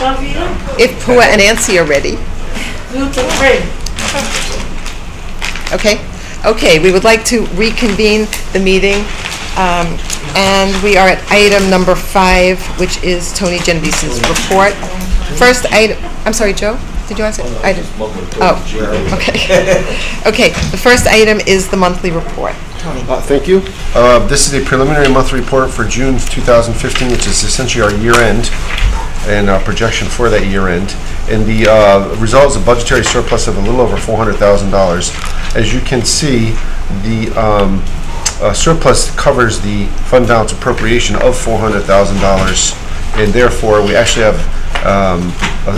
If Pua and Nancy are ready. Okay. Okay, we would like to reconvene the meeting, and we are at item number 5, which is Tony Genovese's report. First item, I'm sorry, Joe, did you answer? I did. Oh, okay. Okay, the first item is the monthly report. Tony. Thank you. This is a preliminary monthly report for June 2015, which is essentially our year-end and projection for that year-end. And the result is a budgetary surplus of a little over $400,000. As you can see, the surplus covers the fund balance appropriation of $400,000, and therefore we actually have,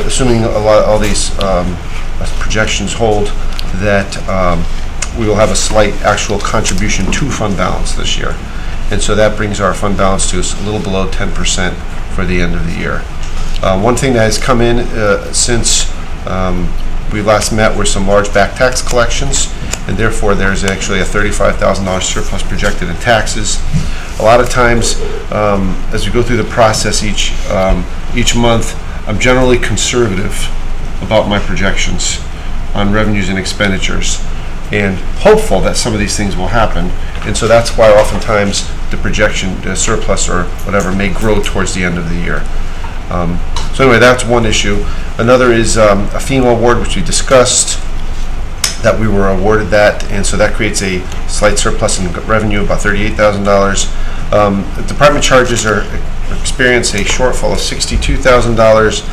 assuming all these projections hold, that we will have a slight actual contribution to fund balance this year. And so that brings our fund balance to a little below 10% for the end of the year. One thing that has come in since we last met were some large back tax collections, and therefore there's actually a $35,000 surplus projected in taxes. A lot of times, as we go through the process each month, I'm generally conservative about my projections on revenues and expenditures, and hopeful that some of these things will happen. And so that's why oftentimes the projection, the surplus or whatever, may grow towards the end of the year. So anyway, that's one issue. Another is a FEMA award, which we discussed, that we were awarded that, and so that creates a slight surplus in revenue, about $38,000. The department charges experience a shortfall of $62,000.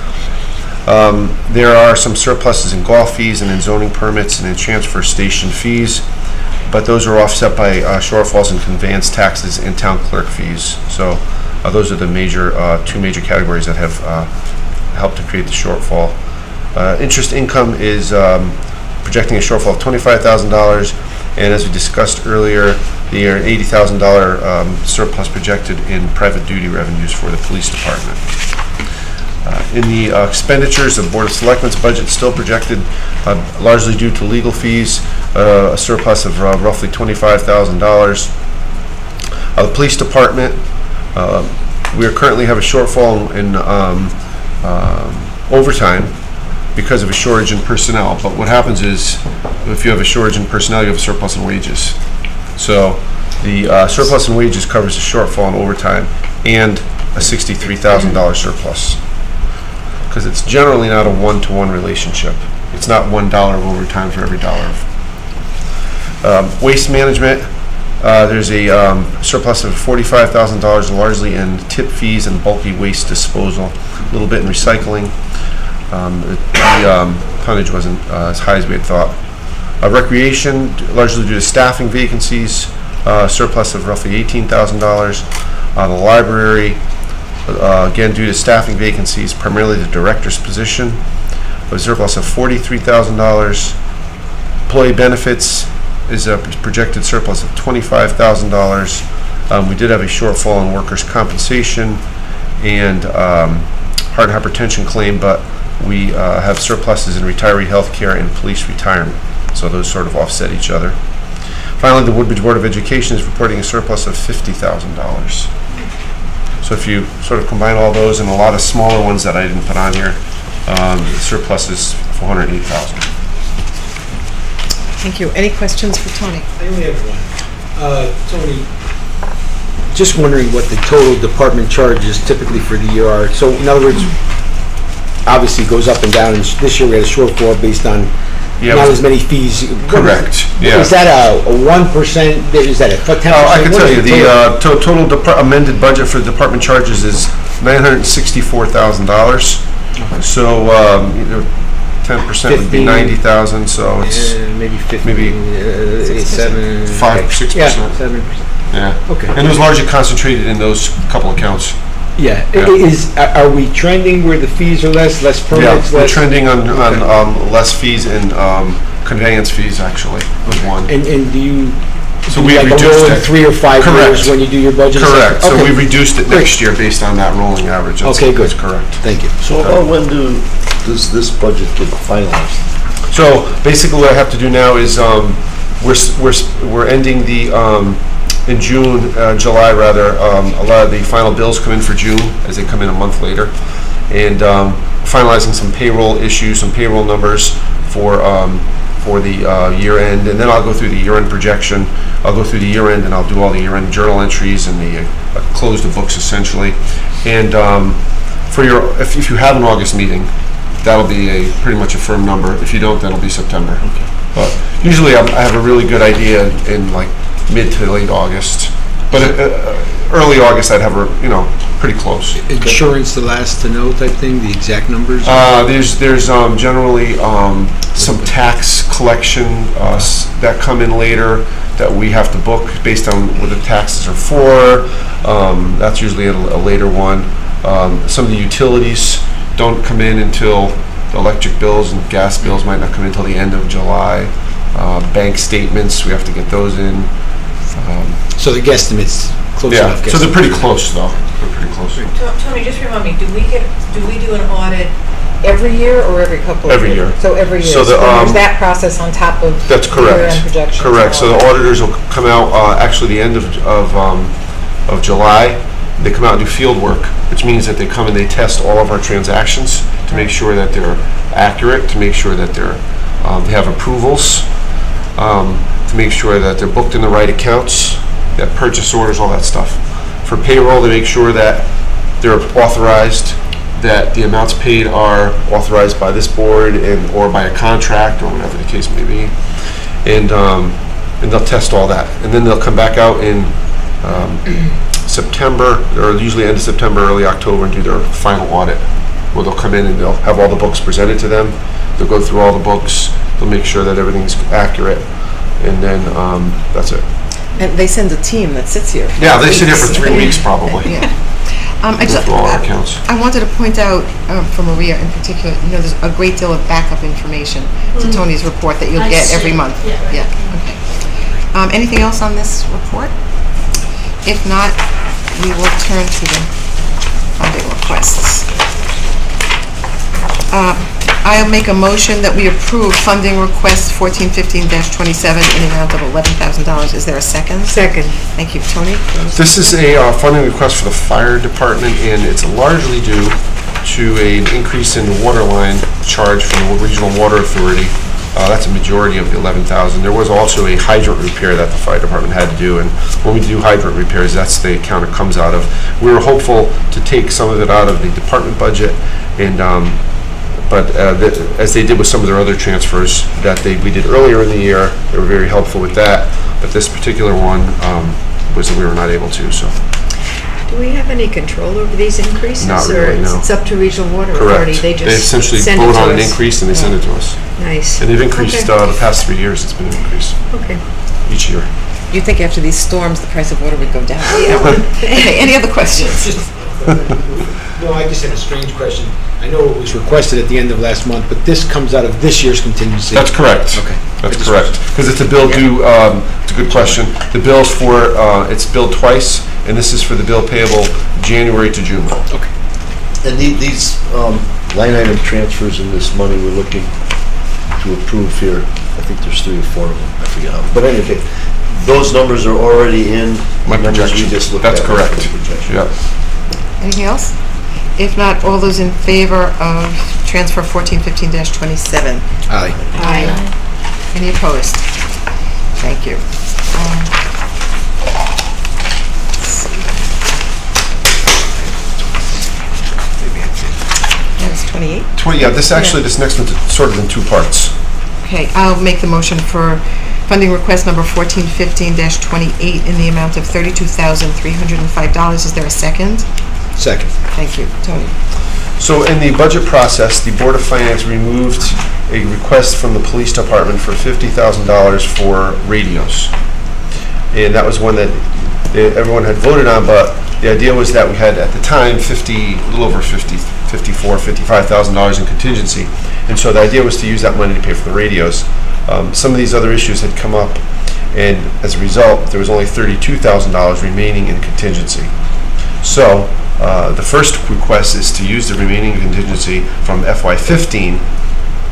There are some surpluses in golf fees and in zoning permits and in transfer station fees, but those are offset by shortfalls in conveyance taxes and town clerk fees. So those are the two major categories that have helped to create the shortfall. Interest income is projecting a shortfall of $25,000, and as we discussed earlier, there are $80,000 surplus projected in private duty revenues for the police department. In the expenditures, the Board of Selectmen's budget is still projected, largely due to legal fees, a surplus of roughly $25,000. The police department, we currently have a shortfall in overtime because of a shortage in personnel. But what happens is, if you have a shortage in personnel, you have a surplus in wages. So the surplus in wages covers the shortfall in overtime and a $63,000 surplus, because it's generally not a one-to-one relationship. It's not $1 of overtime for every dollar of waste management. There's a surplus of $45,000, largely in tip fees and bulky waste disposal, a little bit in recycling. The tonnage wasn't as high as we had thought. Recreation, largely due to staffing vacancies, surplus of roughly $18,000. The library, again due to staffing vacancies, primarily the director's position, a surplus of $43,000. Employee benefits is a projected surplus of $25,000. We did have a shortfall in workers' compensation and heart and hypertension claim, but we have surpluses in retiree health care and police retirement. So those sort of offset each other. Finally, the Woodbridge Board of Education is reporting a surplus of $50,000. So if you sort of combine all those and a lot of smaller ones that I didn't put on here, the surplus is $408,000. Thank you. Any questions for Tony? I only have one. Tony, just wondering what the total department charges typically for the year are. So in other words, obviously it goes up and down, and this year we had a shortfall based on not as many fees. Correct. Yeah. Is that a 1%? Is that a 10%? I can tell you the total amended budget for the department charges is $964,000. So 10% would be 90,000. So it's maybe 50, maybe 7, 5-6%. Yeah, 7%. Yeah. Okay. And it was largely concentrated in those couple accounts. Yeah. Are we trending where the fees are less permits? Yeah, we're trending on less fees and conveyance fees, actually, was one. And do you so we reduced it 3 or 5 years when you do your budget? Correct. So we reduced it next year based on that rolling average. That's, okay, good. That's correct. Thank you. So about when does this budget get finalized? So basically what I have to do now is we're ending the in June, July rather, a lot of the final bills come in for June as they come in a month later. And finalizing some payroll issues, some payroll numbers for the year end, and then I'll go through the year end projection. I'll go through the year end, and I'll do all the year end journal entries and the close the books essentially. And for your, if you have an August meeting, that'll be pretty much a firm number. If you don't, that'll be September. Okay. But usually I have a really good idea in like mid to late August. But early August, I'd have pretty close. Insurance, the last to know type thing, the exact numbers? There's generally some tax collection that come in later that we have to book based on what the taxes are for. That's usually a later one. Some of the utilities don't come in until the electric bills and gas bills might not come in until the end of July. Bank statements, we have to get those in. So the guesstimates close Yeah, enough. so they're pretty close though. They're pretty close. Tony, just remind me, do we do an audit every year or every couple of years? Every year. So every year. So So there's that process on top of That's correct. year-end projections. Correct. So the auditors will come out actually the end of July. They come out and do field work, which means that they come and they test all of our transactions to make sure that they're accurate, to make sure that they have approvals, to make sure that they're booked in the right accounts, that purchase orders, all that stuff. For payroll, they make sure that they're authorized, that the amounts paid are authorized by this board or by a contract or whatever the case may be, and they'll test all that, and then they'll come back out in September, or usually end of September, early October, and do their final audit, where they'll come in and they'll have all the books presented to them. They'll go through all the books. They'll make sure that everything's accurate, and then that's it. And they send a team that sits here. Yeah, they sit here for 3 weeks probably. Yeah. Go through all our accounts. I wanted to point out for Maria in particular, there's a great deal of backup information to Tony's report that you'll get every month. Yeah. Okay. Anything else on this report? If not, we will turn to the funding requests. I'll make a motion that we approve funding request 1415-27 in the amount of $11,000. Is there a second? Second. Thank you. Tony? This is a funding request for the fire department, and it's largely due to an increase in the water line charge from the Regional Water Authority. That's a majority of the $11,000. There was also a hydrant repair that the fire department had to do, and when we do hydrant repairs, that's the account it comes out of. We were hopeful to take some of it out of the department budget, and but as they did with some of their other transfers that we did earlier in the year, they were very helpful with that. But this particular one was that we were not able to. So. Do we have any control over these increases? Not really, or no. It's up to Regional Water Correct. Authority? They just essentially send it vote to on an us. increase and they send it to us. Nice. And they've increased Okay. the past 3 years. It's been an increase Okay. each year. You think after these storms, the price of water would go down? Okay, any other questions? No, I just had a strange question. I know it was requested at the end of last month, but this comes out of this year's contingency. That's correct. Okay. That's correct. Because it's a bill due, it's a good question. The bill's for, it's billed twice, and this is for the bill payable January to June. Okay. And these line item transfers in this money we're looking to approve here, I think there's 3 or 4 of them, I forget how. But anyway, those numbers are already in My the numbers we projection. just looked That's at. correct. The projection. Yep. Anything else? If not, all those in favor of transfer 1415-27? Aye. Aye. Any opposed? Thank you. That's 28? Yeah, this next one's sort of in 2 parts. Okay, I'll make the motion for funding request number 1415-28 in the amount of $32,305. Is there a second? Second. Thank you. Tony? So in the budget process, the Board of Finance removed a request from the police department for $50,000 for radios. And that was one that everyone had voted on, but the idea was that we had at the time a little over $55,000 in contingency. And so the idea was to use that money to pay for the radios. Some of these other issues had come up, and as a result, there was only $32,000 remaining in contingency. So the first request is to use the remaining contingency from FY15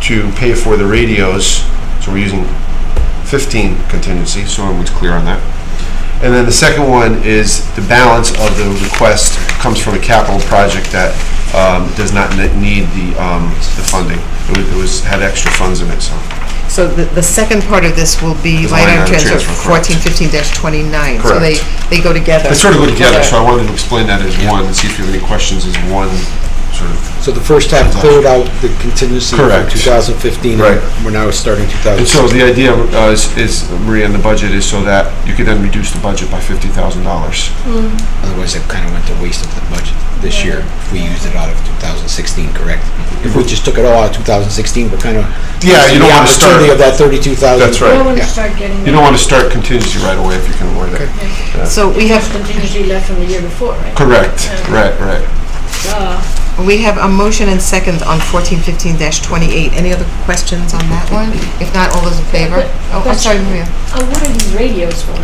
to pay for the radios. So we're using 15 contingency, so everyone's clear on that. And then the second one is the balance of the request comes from a capital project that does not need the funding. It had extra funds in it, so. So the second part of this will be The line line item item transfer transfer, correct. 1415-29. So Correct. they go together. They sort of go together, so I wanted to explain that as one and see if you have any questions as one sort of. So the first half cleared out the contingency for Correct. 2015. Right. And we're now starting 2016. And so the idea is, Maria, in the budget is so that you could then reduce the budget by $50,000. Otherwise, it kind of went to waste of the budget this year if we used it out of 2016, correct? If we just took it all out of 2016, we're kind of Yeah, you don't the want to start. opportunity of that 32,000. That's right. I don't want to Yeah. start getting. You don't want to start contingency right away if you can avoid it. Yeah. So we have Contingency left from the year before, right? Correct, right. We have a motion and second on 1415-28. Any other questions on that one? If not, all those in favor? Oh, I'm sorry, Maria. What are these radios for?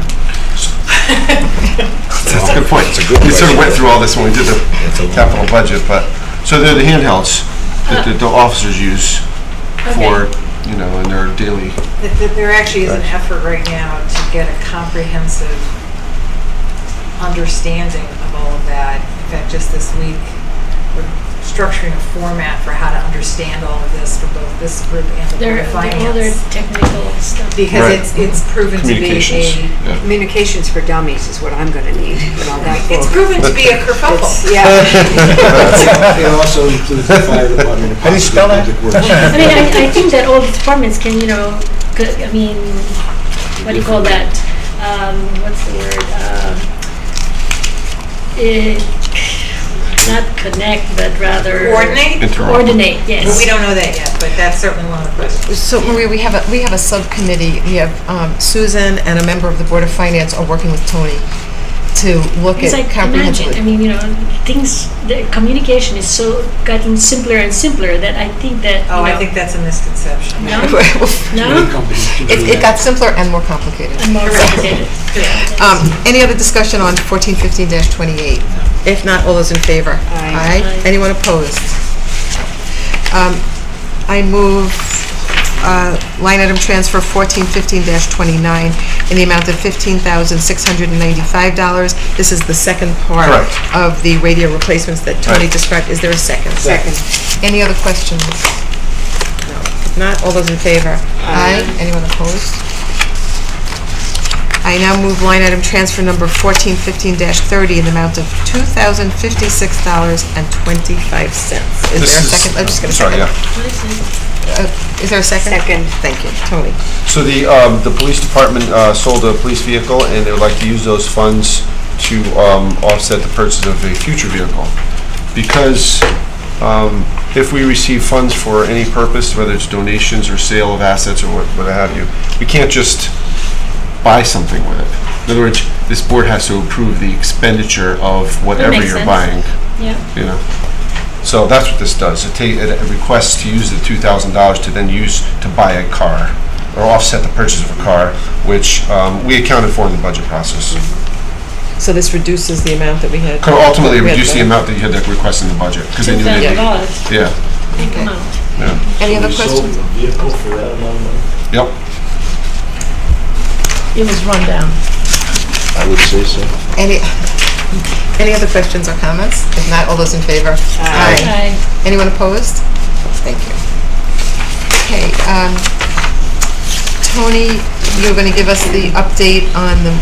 That's a good point. We sort of went through all this when we did the capital budget, but, so they're the handhelds that the officers use for, in their daily. There actually is an effort right now to get a comprehensive understanding of all of that. In fact, just this week, we're structuring a format for how to understand all of this for both this group and the Board of All their Finance. technical stuff. Because Right. it's proven to be Communications. a, Yeah. Communications for Dummies is what I'm going to need. it's proven to be a kerfuffle. Yeah. It also includes the fire department. How do you spell that? I mean, I think that all the departments can, what do you call that? What's the word? Not connect, but rather Coordinate? coordinate. Yes. Well, we don't know that yet, but that's certainly one of the questions. So Maria, we have a subcommittee. We have Susan and a member of the Board of Finance are working with Tony to look Because at I comprehensively. imagine, the communication is so gotten simpler and simpler that I think that. I think that's a misconception. No? It got simpler and more complicated. And more complicated. Any other discussion on 1415-28? If not, all those in favor? Aye. Aye. Anyone opposed? I move line item transfer 1415-29 in the amount of $15,695. This is the second part Correct. of the radio replacements that Tony Right. described. Is there a second? Second. Any other questions? No. If not, all those in favor? Aye. Anyone opposed? I now move line item transfer number 1415-30 in the amount of $2,056.25. Is there a second? I'm just going to Sorry, second. yeah. Is there a second? Second. Thank you. Tony. So the police department sold a police vehicle, and they would like to use those funds to offset the purchase of a future vehicle. Because if we receive funds for any purpose, whether it's donations or sale of assets or what have you, we can't just buy something with it. In other words, this board has to approve the expenditure of whatever makes you're sense. buying. Yeah. So that's what this does. It requests to use the $2,000 to then use to buy a car or offset the purchase of a car, which we accounted for in the budget process. So this reduces the amount that we had. Could ultimately we had reduce the left. amount that you had to request in the budget because they knew they $2,000. needed. Yeah. Big amount. Yeah. Any other questions? vehicle for that amount of money? Yep. It was run down. I would say so. Any other questions or comments? If not, all those in favor? Aye. Anyone opposed? Thank you. Okay, Tony, you're going to give us the update on the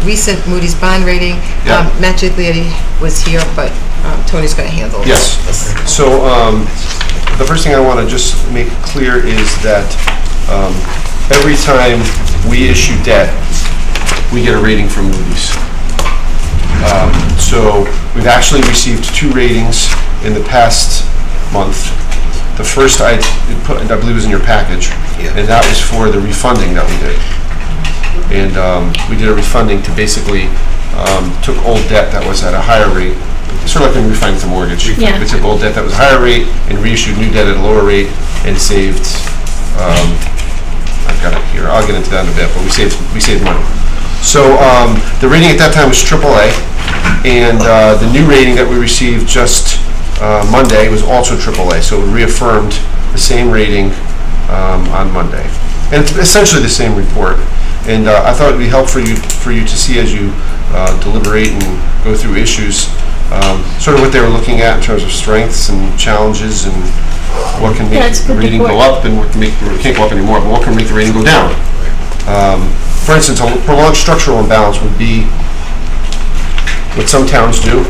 recent Moody's bond rating. Yeah. Matt Giglietti was here, but Tony's going to handle this. Yes. So the first thing I want to just make clear is that every time we issue debt, we get a rating from Moody's. So we've actually received 2 ratings in the past month. The first I believe was in your package, and that was for the refunding that we did. And we did a refunding to basically took old debt that was at a higher rate, sort of like when we refinanced a mortgage. Yeah. We took old debt that was a higher rate and reissued new debt at a lower rate and saved. I've got it here. I'll get into that in a bit, but we saved money. So the rating at that time was AAA, and the new rating that we received just Monday was also AAA. So it reaffirmed the same rating on Monday, and it's essentially the same report. And I thought it'd be helpful for you to see as you deliberate and go through issues, sort of what they were looking at in terms of strengths and challenges and what can make the rating go up and what can make it can't go up anymore, but what can make the rating go down. For instance, a prolonged structural imbalance would be what some towns do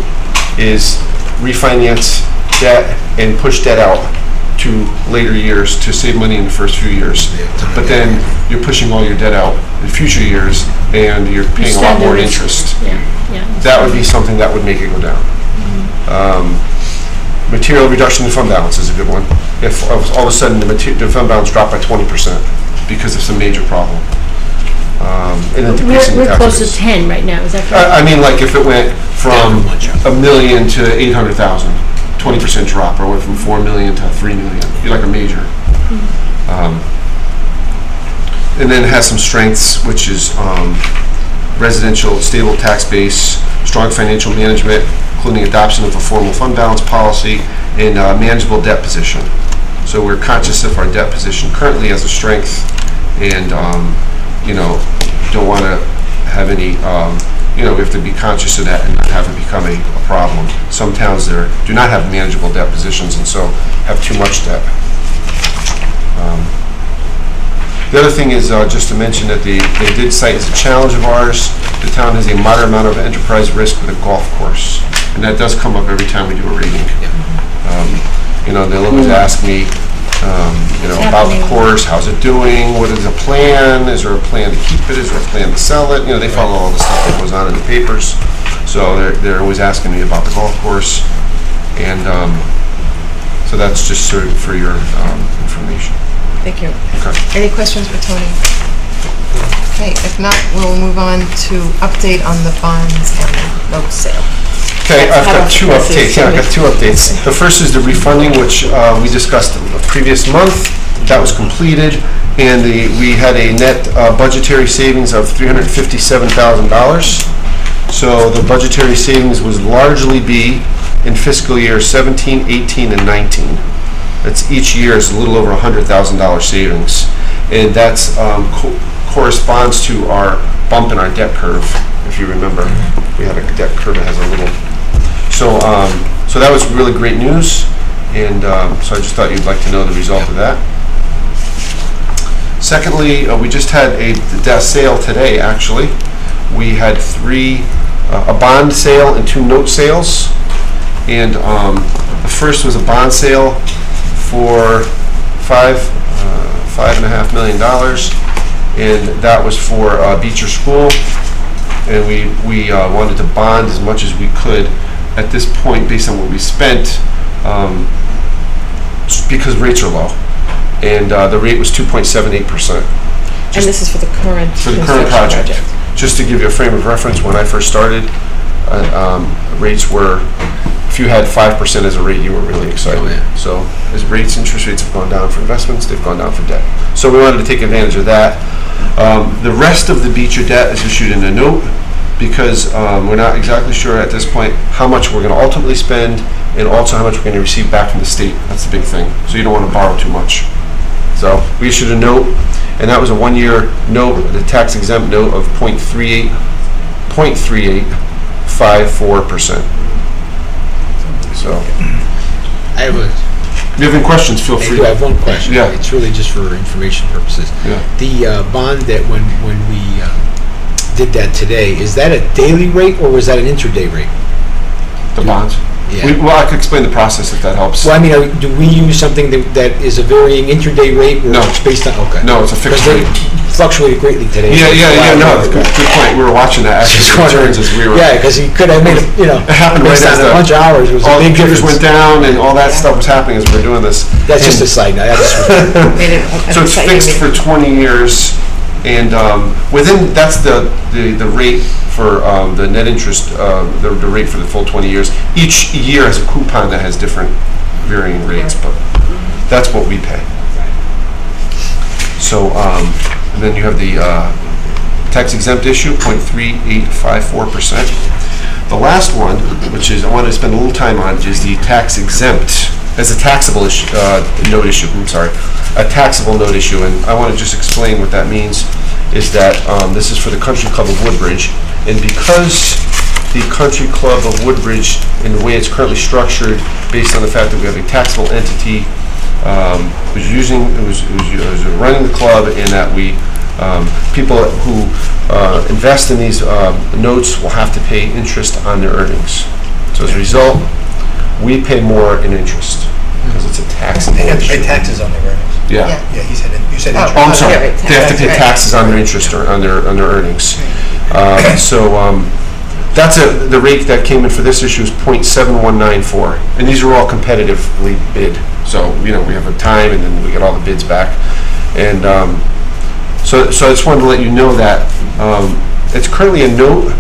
is refinance debt and push debt out to later years to save money in the first few years. But then you're pushing all your debt out in future years and you're paying a lot more interest. That would be something that would make it go down. Material reduction in fund balance is a good one. If all of a sudden the fund balance dropped by 20% because of some major problem. We're close to 10 right now, is that correct? I mean, like if it went from $1 million to 800,000, 20% drop, or went from 4 million to 3 million. You're like a major. And then it has some strengths, which is residential, stable tax base, strong financial management, including adoption of a formal fund balance policy, and manageable debt position. So we're conscious of our debt position currently as a strength, and you know, don't want to have any, you know, we have to be conscious of that and not have it become a problem. Some towns there do not have manageable debt positions and so have too much debt. The other thing is just to mention that they did cite as a challenge of ours, the town has a moderate amount of enterprise risk with a golf course. And that does come up every time we do a rating. You know, they'll always ask me, you know, about the course, how's it doing, what is the plan, is there a plan to keep it, is there a plan to sell it, you know, they follow all the stuff that goes on in the papers, so they're always asking me about the golf course, and so that's just sort of for your information. Thank you. Okay. Any questions for Tony? Okay, if not, we'll move on to update on the bonds and the note sale. Okay, I've got two updates. Yeah, I've got two updates. The first is the refunding, which we discussed the previous month. That was completed, and we had a net budgetary savings of $357,000. So the budgetary savings was largely be in fiscal year 17, 18, and 19. That's each year is a little over $100,000 savings, and that's corresponds to our bump in our debt curve. If you remember, we had a debt curve that has a little. So, so that was really great news, and so I just thought you'd like to know the result of that. Secondly, we just had a debt sale today. Actually, we had a bond sale and 2 note sales, and the first was a bond sale for $5.5 million, and that was for Beecher School, and we wanted to bond as much as we could at this point based on what we spent, because rates are low, and the rate was 2.78%. And this is for the current project. Just to give you a frame of reference, when I first started, rates were, if you had 5% as a rate, you were really excited. Oh, yeah. So as interest rates have gone down for investments, they've gone down for debt. So we wanted to take advantage of that. The rest of the Beecher debt is issued in a note, because we're not exactly sure at this point how much we're going to ultimately spend, and also how much we're going to receive back from the state. That's the big thing. So you don't want to borrow too much. So we issued a note, and that was a 1-year note, the tax exempt note of 0.3854%. So, I have if you have any questions, feel free. I do have one question. Yeah. It's really just for information purposes. Yeah. The bond that when we did that today, is that a daily rate or was that an intraday rate? The bonds? Yeah. Well, I could explain the process if that helps. Well, I mean, do we use something that is a varying intraday rate? Or No. It's based on, okay. No, it's a fixed rate. Fluctuated greatly today. Yeah, no, good point. We were watching that actually. As we were. Yeah, because he could have made it, you know, it happened right as a bunch of hours. It was all a the big figures difference. went down and all that stuff was happening as we were doing this. That's just a side note. So it's fixed for 20 years, and within that's the rate for the net interest, the rate for the full 20 years. Each year has a coupon that has different varying rates, but that's what we pay. So, and then you have the tax exempt issue, 0.3854%. The last one, which is I wanted to spend a little time on, is the tax exempt as a taxable issue, note issue. I'm sorry, a taxable note issue, and I want to just explain what that means. is that this is for the Country Club of Woodbridge, and because the Country Club of Woodbridge, in the way it's currently structured, based on the fact that we have a taxable entity who's running the club, and that we people who invest in these notes will have to pay interest on their earnings. So as a result, we pay more in interest because it's a taxable They have to issue. pay taxes on their earnings. Yeah. Yeah, you said interest. Oh, I'm sorry. right, They have to pay right. taxes on their interest or on their earnings. That's the rate that came in for this issue is 0.7194, and these are all competitively bid. So we have a time, and then we get all the bids back, and so I just wanted to let you know that it's currently a note,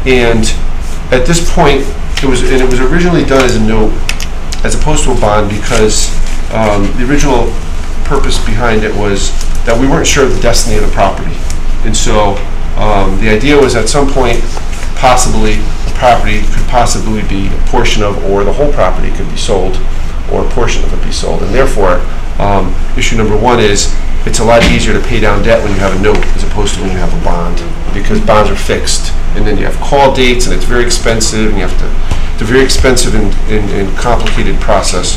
and at this point it was originally done as a note as opposed to a bond because the original purpose behind it was that we weren't sure of the destiny of the property, and so the idea was at some point possibly the property could possibly be a portion of, or the whole property could be sold, or a portion of it be sold, and therefore issue number one is it's a lot easier to pay down debt when you have a note as opposed to when you have a bond, because bonds are fixed, and then you have call dates, and it's very expensive, and it's a very expensive and complicated process.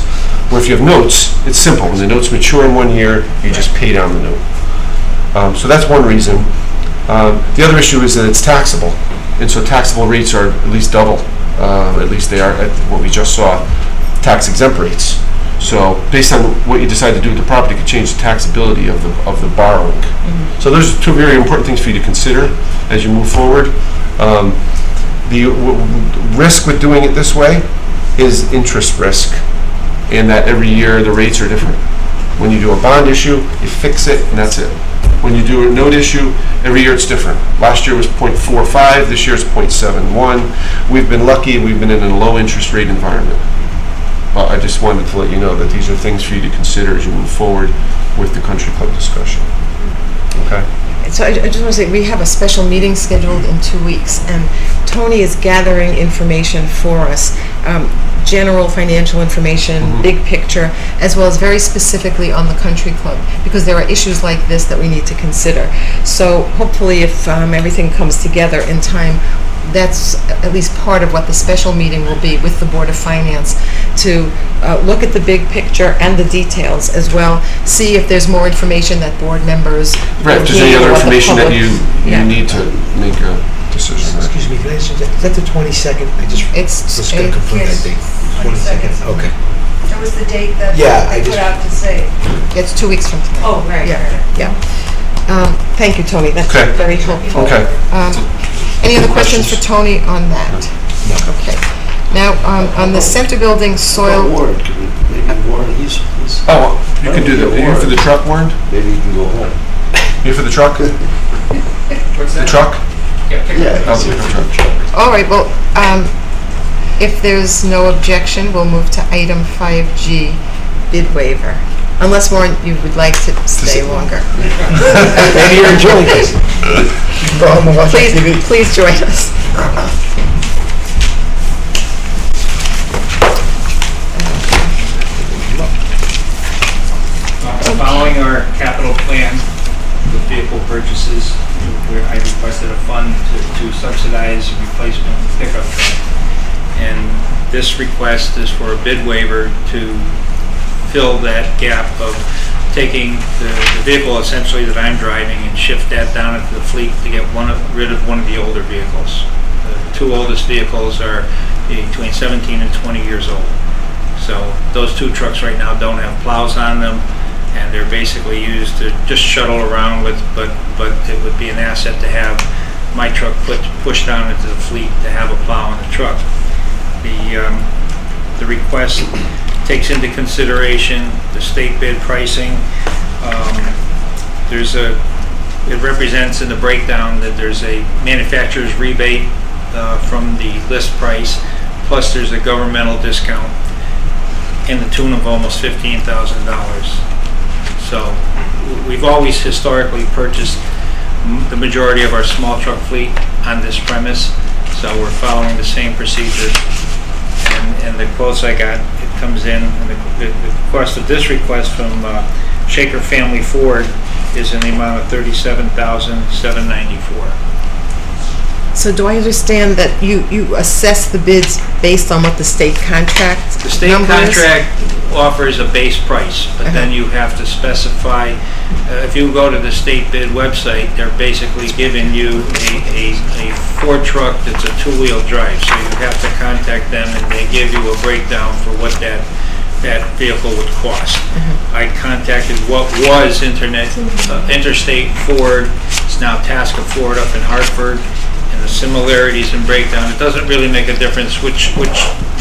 Where if you have notes, it's simple. When the notes mature in 1 year, you just pay down the note. So that's one reason. The other issue is that it's taxable, and so taxable rates are at least double. At least they are at what we just saw, tax exempt rates. So based on what you decide to do with the property could change the taxability of the borrowing. Mm-hmm. So those are two very important things for you to consider as you move forward. The risk with doing it this way is interest risk, and that every year the rates are different. When you do a bond issue, you fix it, and that's it. When you do a note issue, every year it's different. Last year was 0.45, this year is 0.71. We've been lucky, we've been in a low interest rate environment. Well, I just wanted to let you know that these are things for you to consider as you move forward with the country club discussion. Okay? So I just want to say, we have a special meeting scheduled in 2 weeks, and Tony is gathering information for us, general financial information, big picture, as well as very specifically on the country club, because there are issues like this that we need to consider. So hopefully if everything comes together in time, that's at least part of what the special meeting will be with the Board of Finance, to look at the big picture and the details as well, see if there's more information that board members Right, if there's any other information that you need to make a decision. Right? Excuse me, can I just, is that the 22nd? I just was going to confirm that date. 22nd, okay. That was the date that Yeah, they put out to say. It's 2 weeks from tonight. Oh, right. Yeah. Thank you, Tony. That's Okay. very helpful. Okay. Any other questions for Tony on that? No. Okay. Now, on the center building soil. Warren, maybe Warren, he's. Oh, you can do that. Are you for the truck, Warren? Maybe you can go home. You for the truck? What's The that? truck? Yeah. I'll do the truck. All right, well, if there's no objection, we'll move to item 5G, bid waiver. Unless, Warren, you would like to stay longer. Maybe you're enjoying this. Go home and watch TV. Please join us. Following our capital plan with vehicle purchases, where I requested a fund to subsidize replacement pickup truck. And this request is for a bid waiver to fill that gap of taking the vehicle essentially that I'm driving and shift that down into the fleet to get rid of one of the older vehicles. The two oldest vehicles are between 17 and 20 years old. So those two trucks right now don't have plows on them, and they're basically used to just shuttle around with, but it would be an asset to have my truck pushed down into the fleet to have a plow on the truck. The request takes into consideration the state bid pricing. It represents in the breakdown that there's a manufacturer's rebate from the list price, plus there's a governmental discount in the tune of almost $15,000. So we've always historically purchased the majority of our small truck fleet on this premise, so we're following the same procedure. And the quotes I got, it comes in, and the cost of this request from Shaker Family Ford is in the amount of $37,794. So do I understand that you assess the bids based on what the state contract The state number is? contract offers a base price, but then you have to specify, if you go to the state bid website, they're basically giving you a Ford truck that's a two-wheel drive, so you have to contact them and they give you a breakdown for what that vehicle would cost. I contacted what was Interstate Ford, it's now Tasker Ford up in Hartford, and the similarities and breakdown, it doesn't really make a difference which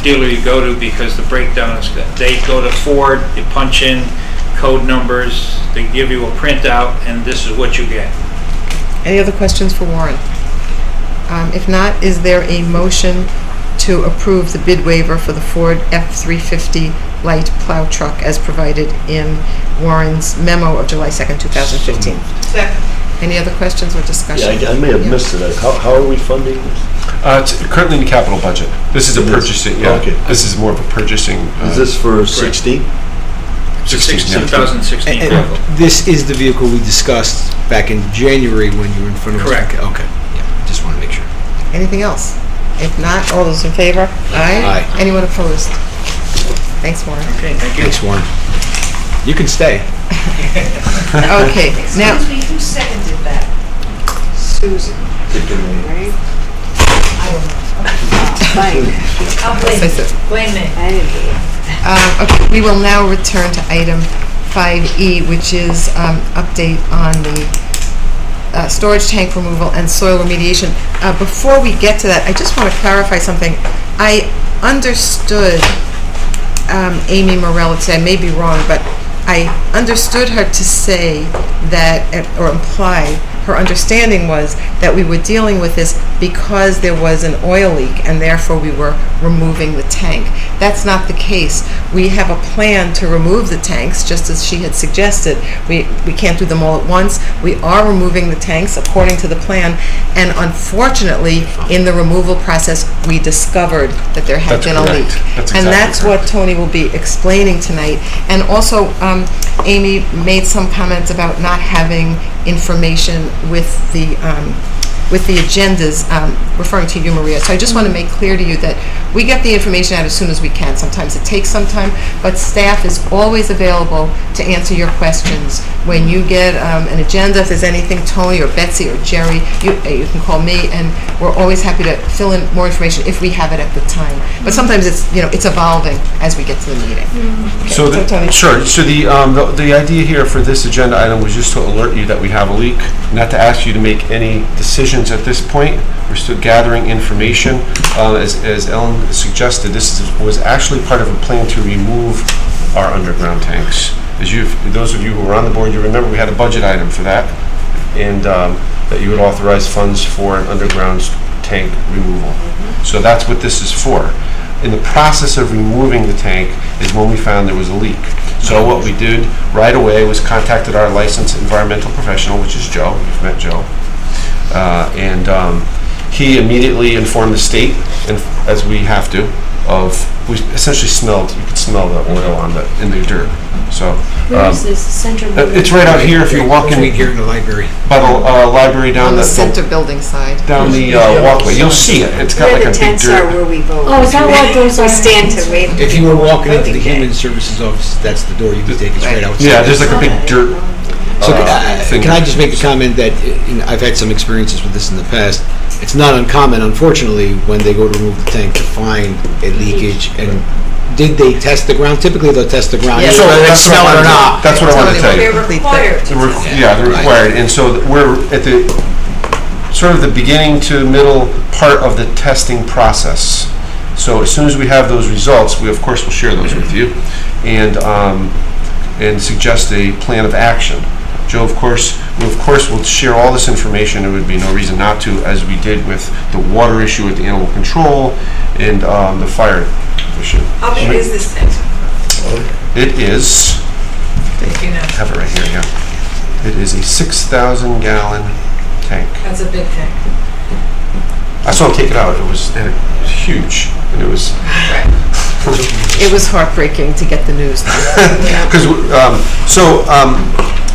dealer you go to, because the breakdown is good. They go to Ford, you punch in code numbers, they give you a printout, and this is what you get. Any other questions for Warren? If not, is there a motion to approve the bid waiver for the Ford F-350 light plow truck as provided in Warren's memo of July 2nd, 2015? Second. Any other questions or discussion? Yeah, I may have missed it. How are we funding this? It's currently in the capital budget. This is a purchasing, yeah. Okay. This is more of a purchasing. Is this for 16? 2016 And vehicle. this is the vehicle we discussed back in January when you were in front of us? Correct. Okay, yeah, just want to make sure. Anything else? If not, all those in favor? Aye. Aye. Anyone opposed? Thanks, Warren. Okay, thank you. Thanks, Warren. You can stay. Okay, now, Excuse me, who seconded that? Susan, right? I don't know. Fine. I'll blame me. I didn't do it. okay, we will now return to item 5E, which is update on the storage tank removal and soil remediation. Before we get to that, I just want to clarify something. I understood Amy Morell to say, I may be wrong, but I understood her to say that, or imply, her understanding was that we were dealing with this because there was an oil leak and therefore we were removing the tank. That's not the case. We have a plan to remove the tanks, just as she had suggested. We can't do them all at once. We are removing the tanks according to the plan, and unfortunately, in the removal process, we discovered that there had been a leak. That's and exactly that's correct. what Tony will be explaining tonight. And also, Amy made some comments about not having information with the agendas, referring to you, Maria. So I just want to make clear to you that we get the information out as soon as we can. Sometimes it takes some time, but staff is always available to answer your questions. When you get an agenda, if there's anything, Tony or Betsy or Jerry, you can call me, and we're always happy to fill in more information if we have it at the time. But sometimes it's it's evolving as we get to the meeting. So sure. So the idea here for this agenda item was just to alert you that we have a leak, not to ask you to make any decisions at this point. We're still gathering information. As Ellen suggested, this was actually part of a plan to remove our underground tanks. Those of you who were on the board, you remember we had a budget item for that, and that you would authorize funds for an underground tank removal. So that's what this is for. In the process of removing the tank is when we found there was a leak. So what we did right away was contacted our licensed environmental professional, which is Joe. You've met Joe. And he immediately informed the state, and as we have to, we essentially you could smell the oil in the dirt. So Where is this center? it's right out here if you walk in Between here and the library. by the library down On the the center building side. down the walkway. You'll see it. It's got Where like the a big tents are, dirt. where we vote. Oh, is that what those are? We stand to wait. If you were walking into the Voting day. Human Services office, that's the door you can take. It's right outside. Yeah, there's like a big dirt. So thing. can I just make a comment that I've had some experiences with this in the past. It's not uncommon, unfortunately, when they go to remove the tank to find a leakage. And did they test the ground? Typically, they'll test the ground, Yeah, whether they that's what smell I it or wanted to- not. That's what I wanted to tell you. They're required to. Yeah, they're required, and so we're at the sort of the beginning to middle part of the testing process. So as soon as we have those results, we of course will share those with you, and suggest a plan of action. Joe, of course, will share all this information. There would be no reason not to, as we did with the water issue at the animal control and the fire issue. How big is this thing? It is. You know, Have it right here. Yeah. It is a 6,000 gallon tank. that's a big thing. I saw him take it out. It was huge, and it was Right. It was heartbreaking to get the news. because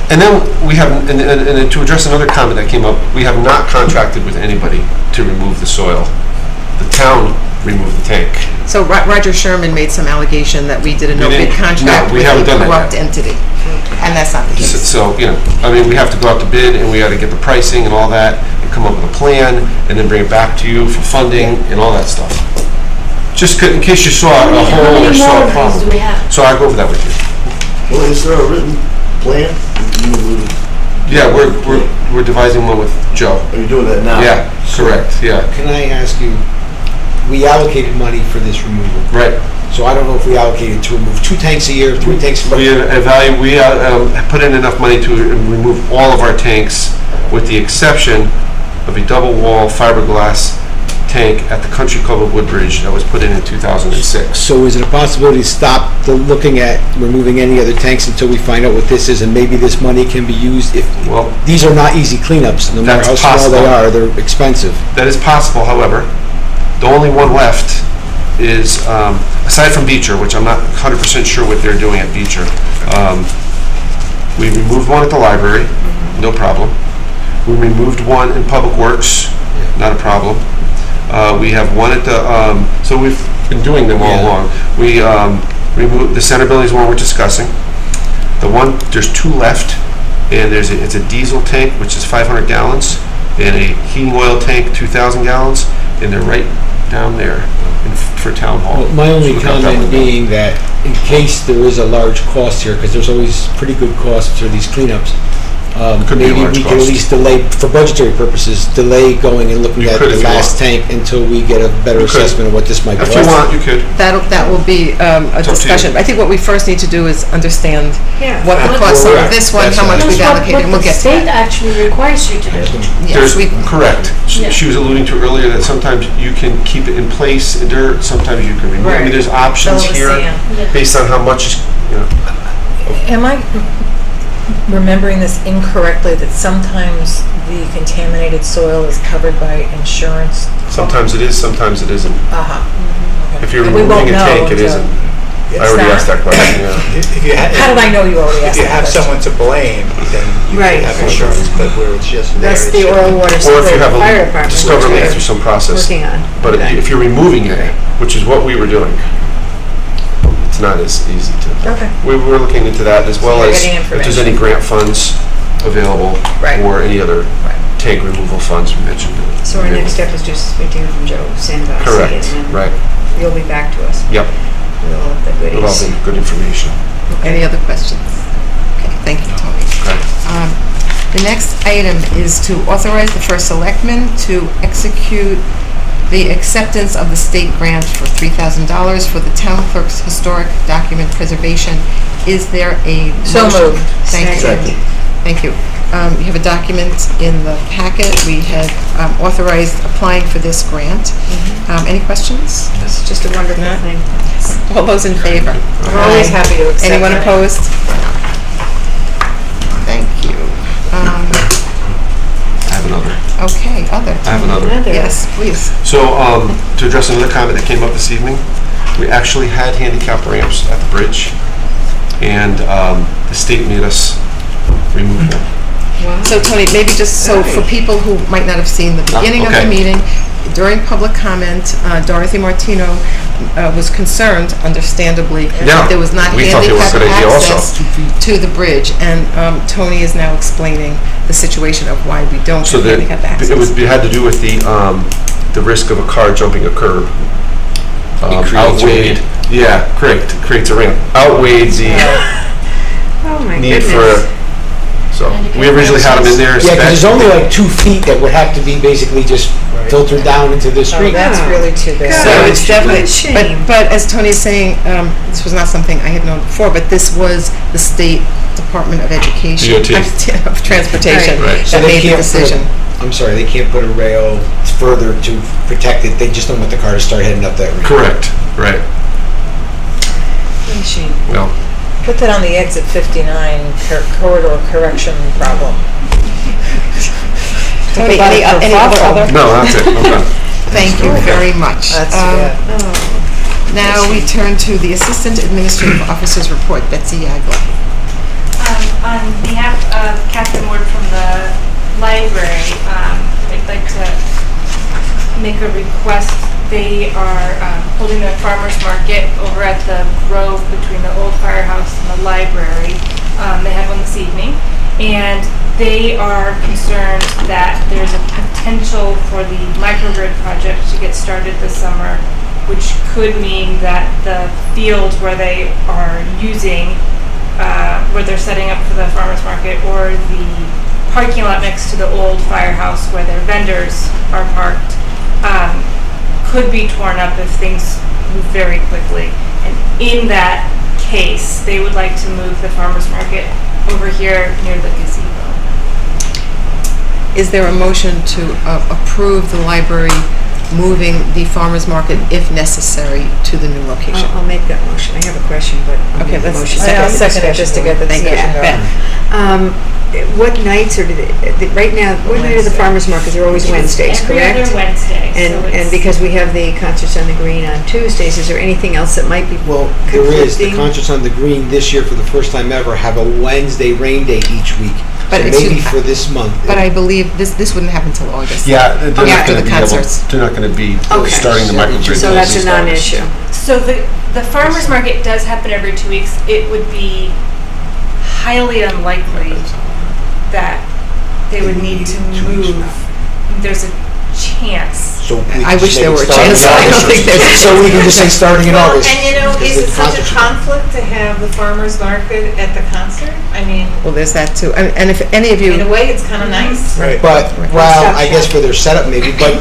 And then we have, and to address another comment that came up, we have not contracted with anybody to remove the soil. The town removed the tank. So Roger Sherman made some allegation that we did a no-bid contract with a corrupt entity, and that's not the case. So, you know, I mean, we have to go out to bid, and we got to get the pricing and all that, and come up with a plan, and then bring it back to you for funding and all that stuff. Just in case you saw a hole or saw a problem. So I'll go over that with you. Well, is there a written plan? Yeah, we're devising one with Joe. Are you doing that now? Yeah, correct, yeah. Can I ask you, we allocated money for this removal. Right. So I don't know if we allocated to remove 2 tanks a year, 3 tanks a year. We put in enough money to remove all of our tanks, with the exception of a double wall fiberglass tank at the Country Club of Woodbridge that was put in 2006. So is it a possibility to stop looking at removing any other tanks until we find out what this is, and maybe this money can be used if, well, these are not easy cleanups, no matter how small they are, they're expensive. That is possible, however. The only one left is, aside from Beecher, which I'm not 100% sure what they're doing at Beecher, we removed one at the library, no problem. We removed one in Public Works, not a problem. We have one at the, so we've been doing them all along. We removed, the center building is one we're discussing. The one, there's 2 left, and it's a diesel tank, which is 500 gallons, and a heating oil tank, 2,000 gallons, and they're right down there for Town Hall. Well, my only comment being that in case there is a large cost here, because there's always pretty good costs for these cleanups, maybe we can at least delay, for budgetary purposes, delay going and looking at the last tank until we get a better assessment of what this might be. If you want, you could. That will be a discussion. I think what we first need to do is understand what the cost of this one, how much we've allocated, and we'll get to What the state that. actually requires you to do. Yes, Correct. Yeah. She was alluding to earlier that sometimes you can keep it in place in dirt, sometimes you can remove it. I mean, there's options here based on how much, you know. Am I remembering this incorrectly, that sometimes the contaminated soil is covered by insurance? Sometimes it is, sometimes it isn't. Okay. If you're And we removing won't a tank, know it isn't. I already asked that question, yeah. How did I know you already asked If you that have question? someone to blame, then you Right. can have insurance, but where it's just there. That's it the should oil be. water Or if you have fire a department. discovery which through some process. Working on. But if you're removing it, which is what we were doing, it's not as easy to. Okay. We were looking into that, as well you're as getting if there's any grant funds available, Right. or any other tank removal funds we mentioned. So our next step is just waiting from Joe Sandusky. Correct, and then right. You'll be back to us Yep, with all of the with all goodies. the good information. Any other questions? Okay, thank you, Tony. Okay. The next item is to authorize the first selectman to execute the acceptance of the state grant for $3,000 for the town clerk's historic document preservation. Is there a So motion? moved. Thank you. Second. Thank you. You have a document in the packet. We had authorized applying for this grant. Any questions? It's just a wonderful thing. All those in favor? We're always Aye. happy to accept Anyone that. opposed? Thank you. I have another. Okay, other. I have another. Yes, please. So, to address another comment that came up this evening, we actually had handicap ramps at the bridge, and the state made us remove them. So Tony, maybe just so for people who might not have seen the beginning of the okay. meeting, during public comment, Dorothy Martino was concerned, understandably, Yeah, that there was not we thought it was a handicap good idea also. access to the bridge. And Tony is now explaining the situation of why we don't So have that handicap access. it had to do with the risk of a car jumping a curb. Outweighed, creates a ramp. Outweighed the Oh, my need goodness. for. So we originally had them in there. Yeah, because there's only like 2 feet that would have to be basically just filtered down into the Oh, street. that's really too bad. So it's definitely, shame. but as Tony is saying, this was not something I had known before, but this was the State Department of Education, DOT. of Transportation, Right. So that they made the can't put decision. I'm sorry, they can't put a rail further to protect it, they just don't want the car to start heading up that road. Correct. Right. What a shame. Well. Put that on the exit 59 corridor correction problem. Tony, any other? No, that's it. I'm done. Thank you very much. That's bad. Now we turn to the Assistant Administrative Officer's report, Betsy Yagler. On behalf of library, I'd like to make a request. They are holding a farmer's market over at the Grove between the old firehouse and the library. They had one this evening, and they are concerned that there's a potential for the microgrid project to get started this summer, which could mean that the field where they are using, where they're setting up for the farmer's market, or the parking lot next to the old firehouse where their vendors are parked, could be torn up if things move very quickly. And in that case, they would like to move the farmer's market over here near the gazebo. Is there a motion to approve the library moving the farmer's market, if necessary, to the new location? I'll make that motion. I have a question, but I'll Okay, make the let's- motion. I'll second it just to get the discussion going. What nights are, right now, what night are the farmers markets? They're always Wednesdays, Every correct? other Wednesday. so And it's- because we have the concerts on the green on Tuesdays, is there anything else that might be Well, there is. The conflicting? Concerts on the Green this year, for the first time ever, have a Wednesday rain day each week. But So it's- maybe for this month. But I believe this wouldn't happen until August. Yeah, they're not After gonna the be able, concerts. they're not gonna be Okay. starting the microgrid. So that's a non-issue. So the farmer's market does happen every 2 weeks. It would be highly unlikely that they would need to move. There's a chance. So we I can wish just there make were it starting chances. in I don't August. think there's- So we can just say starting in Well, August. and you know, because is the it such a concerts are- conflict to have the farmer's market at the concert? I mean, Well, there's that too. And if any of in a you, way, it's kind of nice. But, well, I guess for their setup maybe, but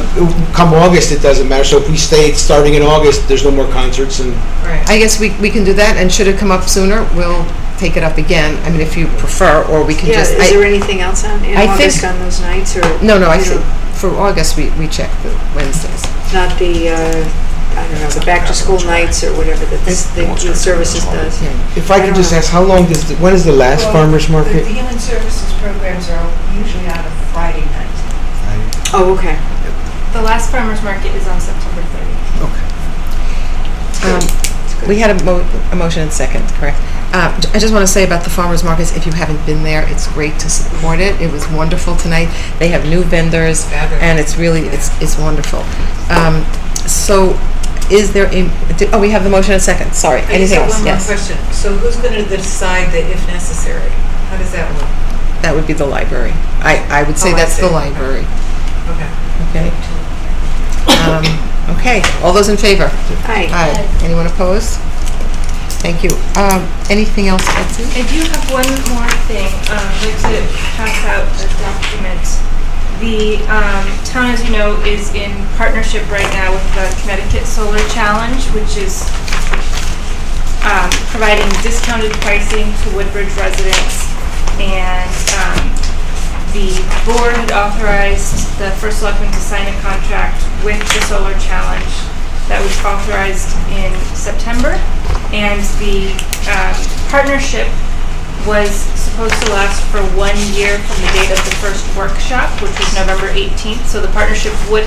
come August, it doesn't matter. So if we stay starting in August, there's no more concerts and Right. I guess we can do that, and should it come up sooner, we'll take it up again. I mean, if you prefer, or we can Yeah, just. is there anything else in I August think- on those nights, or? No, I you think know, for August, we check the Wednesdays. Not the, I don't know, the back-to-school nights or whatever that the services does. if I could just ask, how long does, when is the last Well, farmer's The market? human services programs are usually on a Friday night. Oh, okay. The last farmer's market is on September 30th. We had a motion and second, correct? I just want to say about the farmers markets, if you haven't been there, it's great to support it. It was wonderful tonight. They have new vendors, and it's really, it's wonderful. So is there we have the motion and second, sorry. I just Anything have else? one more Yes. question. So who's going to decide the if necessary? How does that work? That would be the library. I would say Oh, I that's the see. library. Okay. Okay. Okay, all those in favor? Aye. Aye. Anyone opposed? Thank you. Anything else, Betsy? I do have one more thing. I'd like to pass out a document. The town, as you know, is in partnership right now with the Connecticut Solar Challenge, which is providing discounted pricing to Woodbridge residents. And the board had authorized the first selectman to sign a contract with the Solar Challenge that was authorized in September. And the partnership was supposed to last for 1 year from the date of the first workshop, which was November 18th. So the partnership would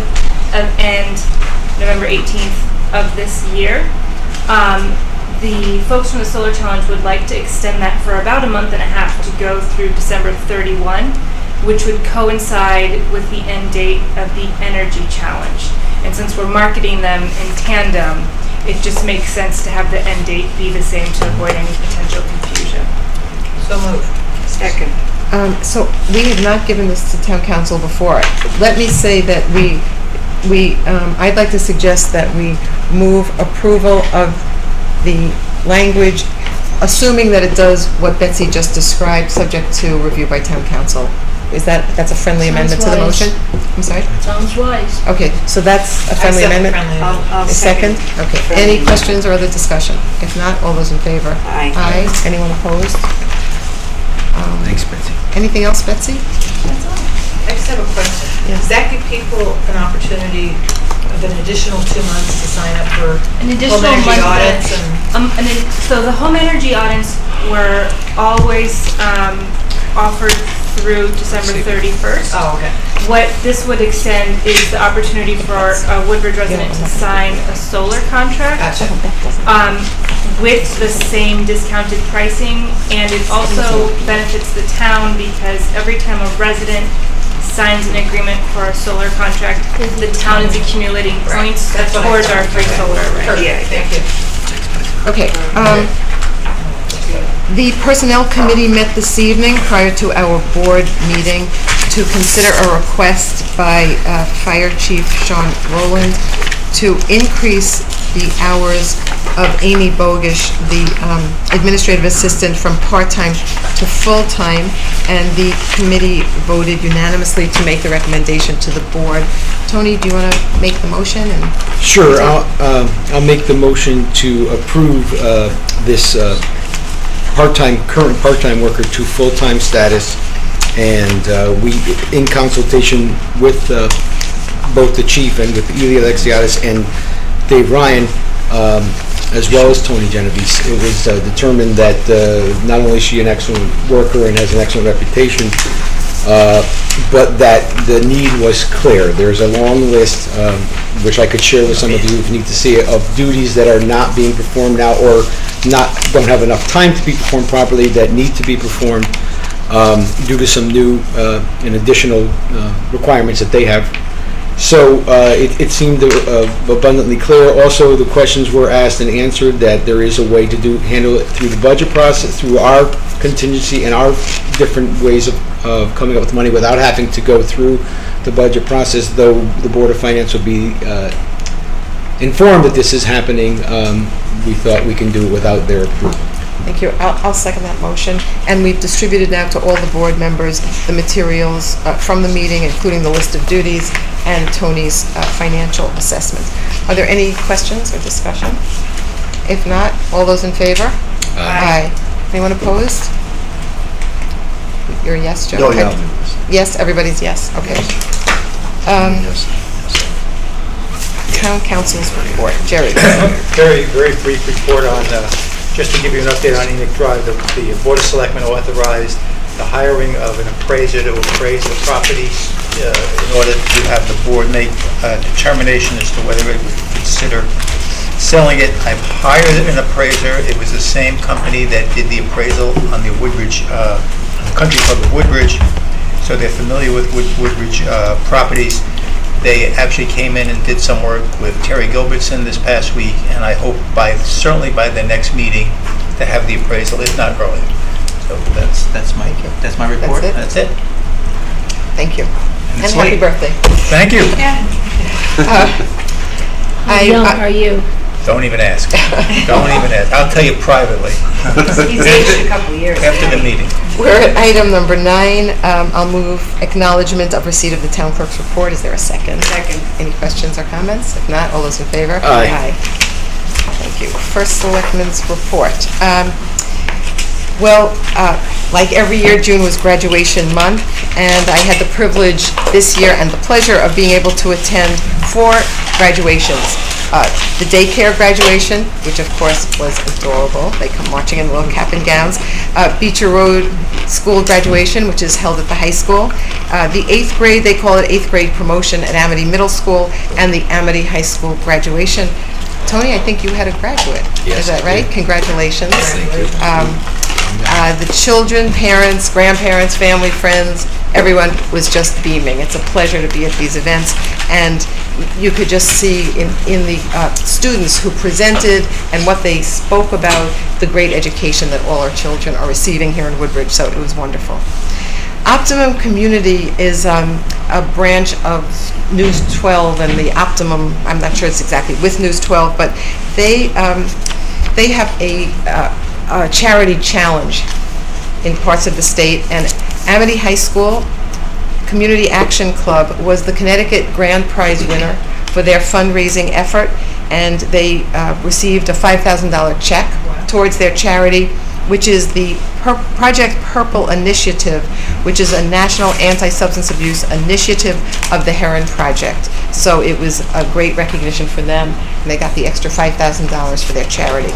end November 18th of this year. The folks from the Solar Challenge would like to extend that for about a month and a half to go through December 31, which would coincide with the end date of the Energy Challenge. And since we're marketing them in tandem, it just makes sense to have the end date be the same to avoid any potential confusion. So moved. Second. So we have not given this to town council before. Let me say that I'd like to suggest that we move approval of the language, assuming that it does what Betsy just described, subject to review by town council. That's a friendly amendment to the wise. motion? I'm sorry? Sounds wise. Okay, so that's a friendly Accept amendment? friendly amendment. I'll A second? Okay. Friendly Any amendment. questions or other discussion? If not, all those in favor? Aye. Aye. Anyone opposed? Thanks, Betsy. Anything else, Betsy? I just have a question. Yes. Does that give people an opportunity of an additional 2 months to sign up for An home additional energy month. audits and? So the home energy audits were always offered through December 31st. Oh, okay. What this would extend is the opportunity for a Woodbridge resident to sign a solar contract Gotcha. with the same discounted pricing, and it also benefits the town because every time a resident signs an agreement for a solar contract, the town is accumulating points towards our free solar array. Yeah, thank you. Okay. The Personnel Committee met this evening prior to our board meeting to consider a request by Fire Chief Sean Rowland to increase the hours of Amy Bogish, the administrative assistant, from part-time to full-time, and the committee voted unanimously to make the recommendation to the board. Tony, do you want to make the motion? Sure, I'll make the motion to approve this current part-time worker to full-time status, and we, in consultation with both the chief and with Ilya Alexiadis and Dave Ryan, as well as Tony Genovese, it was determined that not only is she an excellent worker and has an excellent reputation, but that the need was clear. There's a long list, which I could share with some of you if you need to see it, of duties that are not being performed now or don't have enough time to be performed properly that need to be performed due to some new and additional requirements that they have. So it seemed abundantly clear. Also, the questions were asked and answered that there is a way to handle it through the budget process, through our contingency and our different ways of coming up with money without having to go through the budget process, though the Board of Finance will be informed that this is happening. We thought we can do it without their approval. Thank you. I'll second that motion. And we've distributed now to all the board members the materials from the meeting, including the list of duties and Tony's financial assessments. Are there any questions or discussion? If not, all those in favor? Aye. Anyone opposed? You're a yes, Joe? No, yeah. Yes, everybody's yes. Okay. Town council's report. Jerry. Very brief report on, just to give you an update on Enoch Drive, the Board of Selectmen authorized the hiring of an appraiser to appraise the property in order to have the board make a determination as to whether it would consider selling it. I've hired an appraiser. It was the same company that did the appraisal on the Woodbridge, the country club of Woodbridge, so they're familiar with Woodbridge properties. They actually came in and did some work with Terry Gilbertson this past week, and I hope certainly by the next meeting to have the appraisal, if not earlier. So that's my report. That's it. Thank you. And happy birthday. Thank you. Yeah. How young are you? Don't even ask. Don't even ask. I'll tell you privately. He's aged a couple of years. After the meeting. We're at item number 9. I'll move acknowledgement of receipt of the town clerk's report. Is there a second? Second. Any questions or comments? If not, all those in favor? Aye. Thank you. First Selectmen's report. Well, like every year, June was graduation month, and I had the privilege this year and the pleasure of being able to attend 4 graduations. The daycare graduation, which of course was adorable. They come marching in little cap and gowns. Beecher Road School graduation, which is held at the high school. The 8th grade, they call it 8th grade promotion at Amity Middle School, and the Amity High School graduation. Tony, I think you had a graduate. Yes, is that right? Congratulations. Thank you. The children, parents, grandparents, family, friends, everyone was just beaming. It's a pleasure to be at these events, and you could just see in the students who presented and what they spoke about the great education that all our children are receiving here in Woodbridge, so it was wonderful. Optimum Community is a branch of News 12, and the Optimum, I'm not sure it's exactly with News 12, but they have a charity challenge in parts of the state, and Amity High School Community Action Club was the Connecticut Grand Prize winner for their fundraising effort, and they received a $5,000 check towards their charity, which is the Project Purple Initiative, which is a national anti-substance abuse initiative of the Heron Project. So it was a great recognition for them, and they got the extra $5,000 for their charity.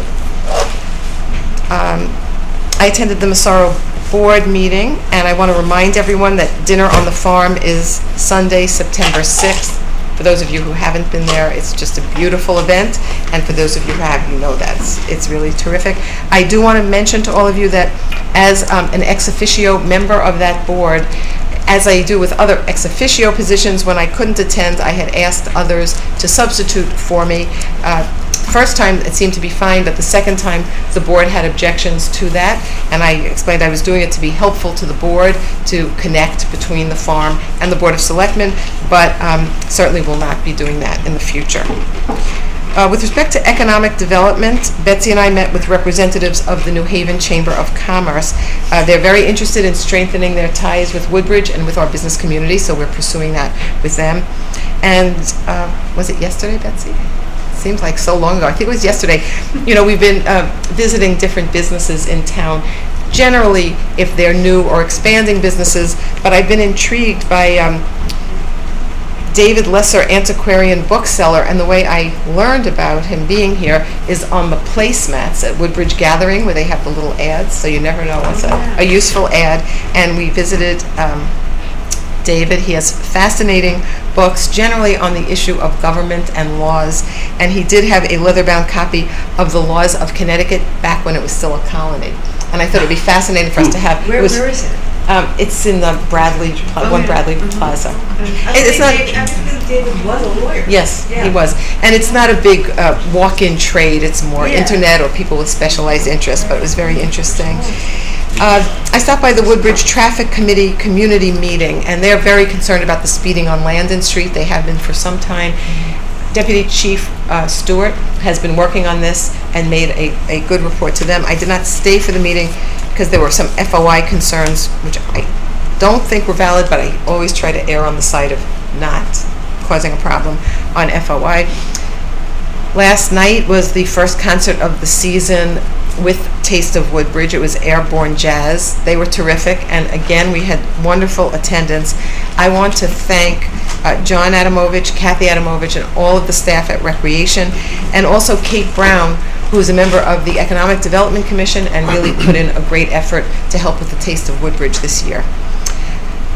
I attended the Massaro board meeting, and I want to remind everyone that Dinner on the Farm is Sunday, September 6th. For those of you who haven't been there, it's just a beautiful event, and for those of you who have, you know that it's really terrific. I do want to mention to all of you that as an ex officio member of that board, As I do with other ex officio positions, when I couldn't attend, I had asked others to substitute for me. First time it seemed to be fine, but the second time the board had objections to that, and I explained I was doing it to be helpful to the board, to connect between the farm and the Board of Selectmen, but certainly will not be doing that in the future. With respect to economic development, Betsy and I met with representatives of the New Haven Chamber of Commerce. They're very interested in strengthening their ties with Woodbridge and with our business community, so we're pursuing that with them. And was it yesterday, Betsy? Seems like so long ago. I think it was yesterday. You know, we've been visiting different businesses in town, generally if they're new or expanding businesses, but I've been intrigued by David Lesser, antiquarian bookseller, and the way I learned about him being here is on the placemats at Woodbridge Gathering, where they have the little ads, so you never know what's a useful ad. And we visited David. He has fascinating books, generally on the issue of government and laws, and he did have a leather-bound copy of the laws of Connecticut back when it was still a colony. And I thought it would be fascinating for us to have. Where is it? It's in the Bradley, Bradley Plaza. It's not. David was a lawyer. Yes, he was, and it's not a big walk-in trade. It's more internet or people with specialized interests. But it was very interesting. I stopped by the Woodbridge Traffic Committee community meeting, and they're very concerned about the speeding on Landon Street. They have been for some time. Deputy Chief Stewart has been working on this and made a good report to them. I did not stay for the meeting because there were some FOI concerns, which I don't think were valid, but I always try to err on the side of not causing a problem on FOI. Last night was the first concert of the season with Taste of Woodbridge. It was Airborne Jazz. They were terrific, and again, we had wonderful attendance. I want to thank John Adamovich, Kathy Adamovich, and all of the staff at Recreation, and also Kate Brown, who is a member of the Economic Development Commission and really put in a great effort to help with the Taste of Woodbridge this year.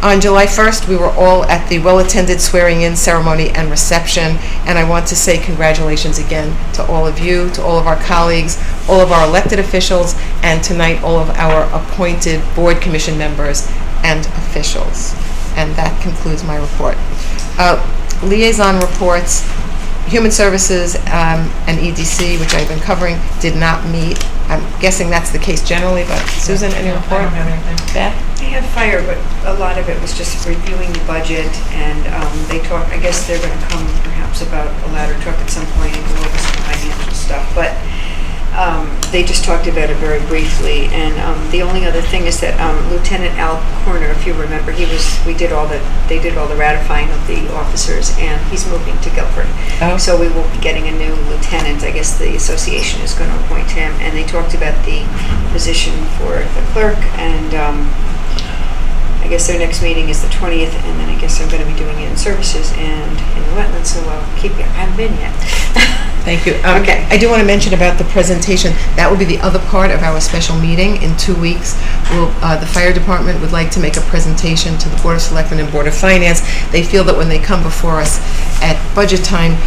On July 1st, we were all at the well-attended swearing-in ceremony and reception, and I want to say congratulations again to all of you, to all of our colleagues, all of our elected officials, and tonight all of our appointed board commission members and officials. And that concludes my report. Liaison reports. Human Services and EDC, which I've been covering, did not meet. I'm guessing that's the case generally, but Susan, any report? I don't have anything. Beth? They had fire, but a lot of it was just reviewing the budget, and they talked, I guess they're going to come perhaps about a ladder truck at some point and go over some financial stuff, but they just talked about it very briefly. And the only other thing is that Lieutenant Al Corner, if you remember, they did all the ratifying of the officers, and he's moving to Guilford. Oh. So we will be getting a new lieutenant. I guess the association is going to appoint him, and they talked about the position for the clerk, and I guess their next meeting is the 20th, and then I guess I'm going to be doing it in services and in the wetlands, so I'll keep you. I haven't been yet. Thank you. Okay. I do want to mention about the presentation. That will be the other part of our special meeting in 2 weeks. The fire department would like to make a presentation to the Board of Selectmen and Board of Finance. They feel that when they come before us at budget time,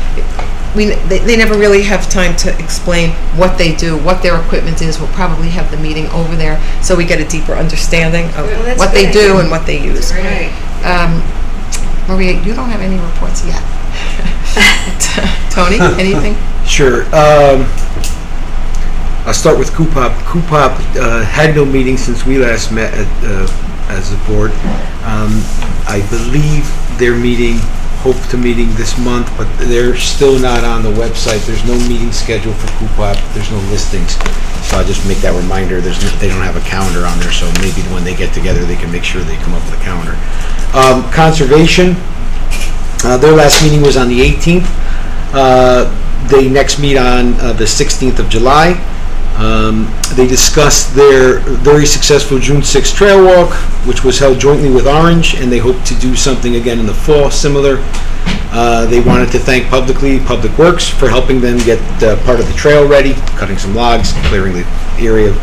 they never really have time to explain what they do, what their equipment is. We'll probably have the meeting over there so we get a deeper understanding of what they do and what they use. Right. Maria, you don't have any reports yet. Tony, anything? Sure. I'll start with CUPOP. CUPOP had no meeting since we last met as a board. I believe they're hope to meeting this month, but they're still not on the website. There's no meeting scheduled for CUPOP. There's no listings. So I'll just make that reminder. They don't have a calendar on there, so maybe when they get together, they can make sure they come up with a calendar. Conservation. Their last meeting was on the 18th. They next meet on the 16th of July. They discussed their very successful June 6th trail walk, which was held jointly with Orange, and they hope to do something again in the fall similar. They wanted to thank publicly Public Works for helping them get part of the trail ready, cutting some logs, clearing the area.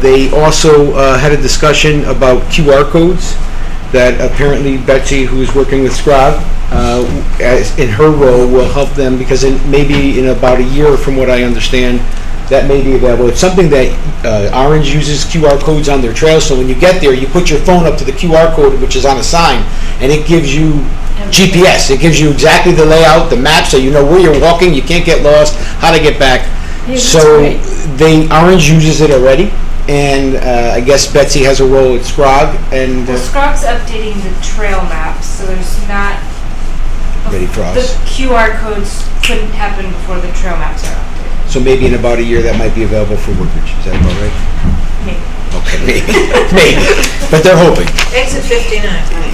They also had a discussion about QR codes that apparently Betsy, who is working with Scrog, in her role will help them, because maybe in about a year, from what I understand, that may be available. It's something that Orange uses QR codes on their trails, so when you get there, you put your phone up to the QR code, which is on a sign, and it gives you GPS. It gives you exactly the layout, the map, so you know where you're walking, you can't get lost, how to get back. Yeah, so that's Orange uses it already, and I guess Betsy has a role at Scrog, and Well, Scrog's updating the trail maps, so there's not... ready for us. The QR codes couldn't happen before the trail maps are updated. So maybe in about a year that might be available for Woodbridge. Is that about right? Maybe. Okay, maybe. Maybe. But they're hoping. Exit 59.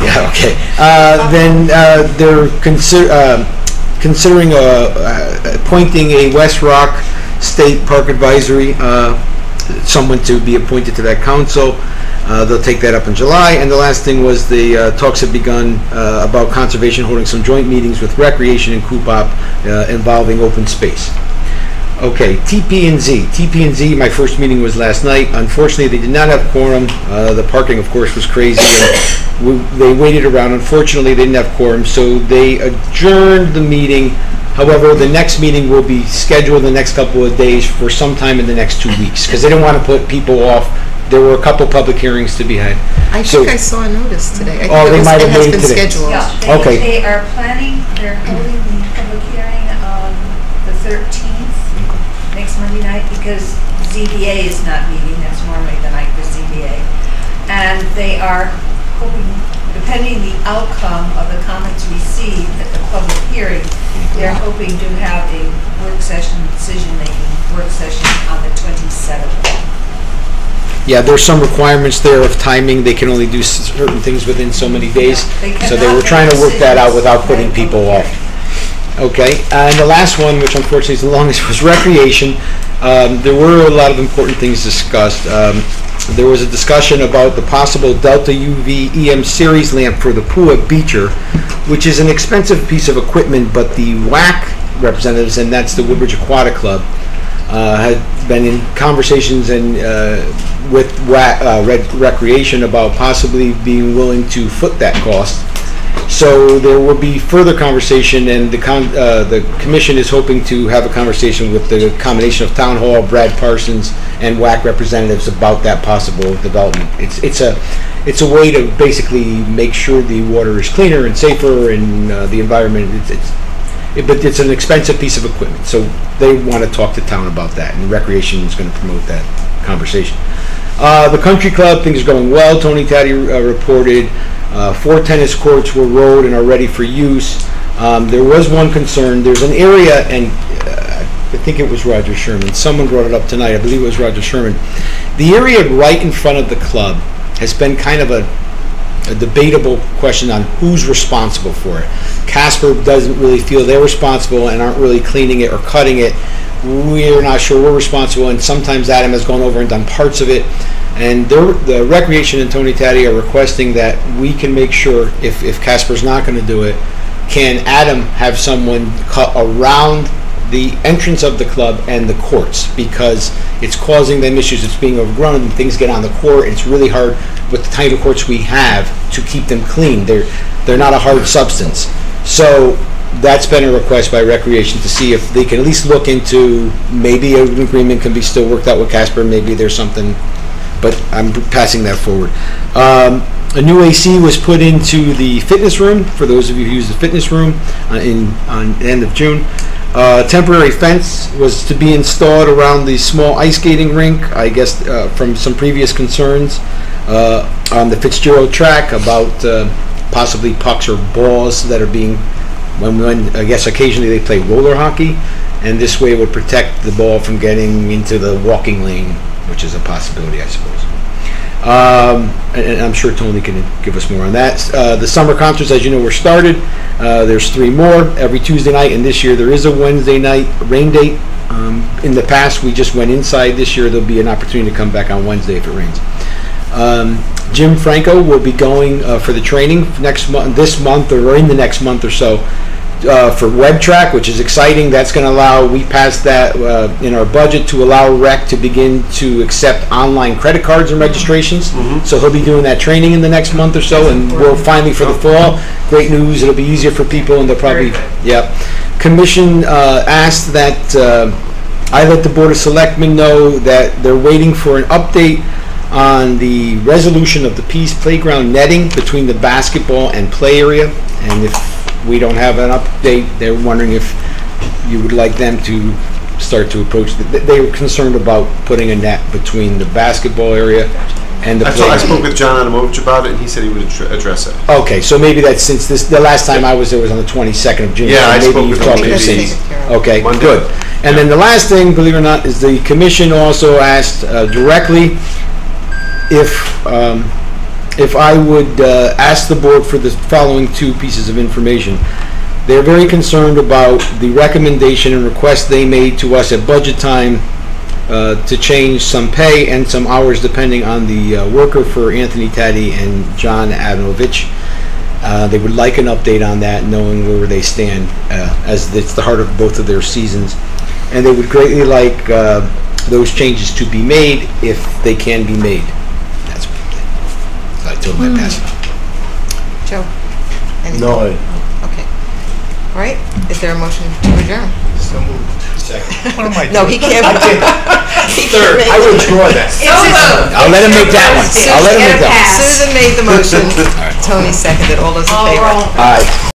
Yeah, okay. Then they're considering appointing a West Rock State Park Advisory, someone to be appointed to that council. They'll take that up in July. And the last thing was the talks have begun about conservation holding some joint meetings with Recreation and Coopop involving open space. Okay, TP&Z. TP&Z, my first meeting was last night. Unfortunately, they did not have quorum. The parking, of course, was crazy. They waited around. Unfortunately, they didn't have quorum, so they adjourned the meeting. However, the next meeting will be scheduled the next couple of days for sometime in the next 2 weeks, because they didn't want to put people off. There were a couple public hearings to be had. I think I saw a notice today. Oh, they might have made it today. Scheduled. Yeah, Okay. They are planning, they're holding the public hearing on the 13th, next Monday night, because ZBA is not meeting, that's normally the night for ZBA. And they are hoping, depending the outcome of the comments received at the public hearing, they're hoping to have a work session, decision-making work session on the 27th. Yeah, there's some requirements there of timing. They can only do certain things within so many days. So they were trying to work that out without putting people off. Okay, and the last one, which unfortunately is the longest, was recreation. There were a lot of important things discussed. There was a discussion about the possible Delta UV EM series lamp for the pool at Beecher, which is an expensive piece of equipment, but the WAC representatives, and that's the Woodbridge Aquatic Club, had been in conversations and with Recreation about possibly being willing to foot that cost. So there will be further conversation, and the commission is hoping to have a conversation with the combination of Town Hall, Brad Parsons, and WAC representatives about that possible development. It's a way to basically make sure the water is cleaner and safer, and the environment. But it's an expensive piece of equipment, so they want to talk to town about that, and Recreation is going to promote that conversation. The country club, things are going well. Tony Taddy reported 4 tennis courts were rolled and are ready for use. There was one concern. There's an area, and I think it was Roger Sherman. Someone brought it up tonight. I believe it was Roger Sherman. The area right in front of the club has been kind of a debatable question on who's responsible for it. Casper doesn't really feel they're responsible and aren't really cleaning it or cutting it. We're not sure we're responsible, and sometimes Adam has gone over and done parts of it. And the Recreation and Tony Taddy are requesting that we can make sure, if Casper's not going to do it, can Adam have someone cut around the entrance of the club and the courts, because it's causing them issues. It's being overgrown and things get on the court. It's really hard with the type of courts we have to keep them clean. They're not a hard substance. So that's been a request by Recreation to see if they can at least look into, maybe an agreement can be still worked out with Casper. Maybe there's something, but I'm passing that forward. A new AC was put into the fitness room, for those of you who use the fitness room, on the end of June. Temporary fence was to be installed around the small ice skating rink, I guess from some previous concerns on the Fitzgerald track about possibly pucks or balls that are being, when I guess occasionally they play roller hockey, and this way it would protect the ball from getting into the walking lane, which is a possibility, I suppose. And I'm sure Tony can give us more on that. The summer concerts, as you know, were started. There's 3 more every Tuesday night, and this year there is a Wednesday night rain date. In the past, we just went inside. This year there'll be an opportunity to come back on Wednesday if it rains. Jim Franco will be going for the training this month or in the next month or so for WebTrack, which is exciting. That's going to allow, we passed that in our budget to allow Rec to begin to accept online credit cards and registrations. So he'll be doing that training in the next month or so, and we're finally for the fall. Great news. It'll be easier for people, and they'll probably, yeah. Commission asked that I let the Board of Selectmen know that they're waiting for an update on the resolution of the Peace Playground netting between the basketball and play area. And if we don't have an update, they're wondering if you would like them to start to approach. They were concerned about putting a net between the basketball area and the I playground. spoke with John Adamovich about it, and he said he would address it. Okay, so maybe that's since the last time I was there was on the 22nd of June. Yeah, so I maybe spoke you with him talked maybe since. Monday. Okay, Monday. good. And then the last thing, believe it or not, is the commission also asked directly if I would ask the board for the following two pieces of information. They're very concerned about the recommendation and request they made to us at budget time to change some pay and some hours depending on the worker for Anthony Taddy and John Adamovich. They would like an update on that, knowing where they stand, as it's the heart of both of their seasons. And they would greatly like those changes to be made if they can be made. That's what they did. So I told them I'd pass it on. Joe? Anything? No, Okay. All right, is there a motion to adjourn? So moved. Second. What am I doing? No, he can't. Third. I withdraw that. I'll let him make that one. I'll let him make that one. Susan made the motion. Tony seconded. All those in favor? All right.